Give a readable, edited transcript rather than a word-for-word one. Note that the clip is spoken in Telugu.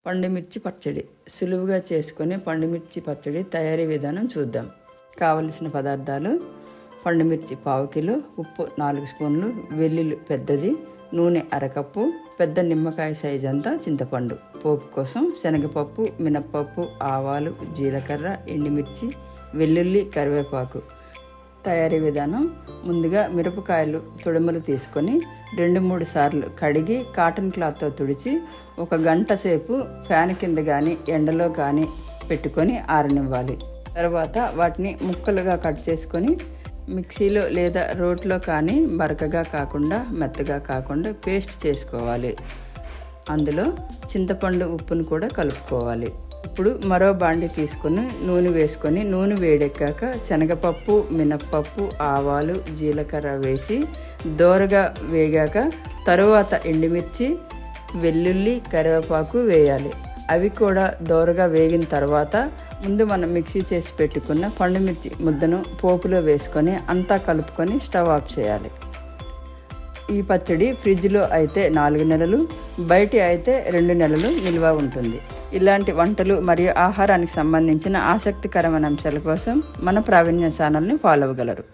పండుమిర్చి పచ్చడి సులువుగా చేసుకునే పండుమిర్చి పచ్చడి తయారీ విధానం చూద్దాం. కావలసిన పదార్థాలు: పండుమిర్చి 1/2 కిలో, ఉప్పు 4 స్పూన్లు, వెల్లుల్లి పెద్దది, నూనె అరకప్పు, పెద్ద నిమ్మకాయ సైజ్ అంతా చింతపండు. పోపు కోసం శనగపప్పు, మినప్పప్పు, ఆవాలు, జీలకర్ర, ఎండుమిర్చి, వెల్లుల్లి, కరివేపాకు. తయారీ విధానం: ముందుగా మిరపకాయలు తొడుమలు తీసుకొని 2-3 సార్లు కడిగి కాటన్ క్లాత్తో తుడిచి 1 గంట సేపు ఫ్యాన్ కింద కానీ ఎండలో కానీ పెట్టుకొని ఆరనివ్వాలి. తర్వాత వాటిని ముక్కలుగా కట్ చేసుకొని మిక్సీలో లేదా రోట్లో కానీ బరకగా కాకుండా మెత్తగా కాకుండా పేస్ట్ చేసుకోవాలి. అందులో చింతపండు ఉప్పును కూడా కలుపుకోవాలి. ఇప్పుడు మరో బాండి తీసుకొని నూనె వేసుకొని నూనె వేడెక్కాక శనగపప్పు, మినప్పప్పు, ఆవాలు, జీలకర్ర వేసి దోరగా వేగాక తరువాత ఎండుమిర్చి, వెల్లుల్లి, కరివేపాకు వేయాలి. అవి కూడా దోరగా వేగిన తర్వాత ముందు మనం మిక్సీ చేసి పెట్టుకున్న పండుమిర్చి ముద్దను పోపులో వేసుకొని అంతా కలుపుకొని స్టవ్ ఆఫ్ చేయాలి. ఈ పచ్చడి ఫ్రిడ్జ్లో అయితే 4 నెలలు, బయట అయితే 2 నెలలు నిల్వ ఉంటుంది. ఇలాంటి వంటలు మరియు ఆహారానికి సంబంధించిన ఆసక్తికరమైన అంశాల కోసం మన ప్రావీణ్య ఛానల్ని ఫాలో అవ్వగలరు.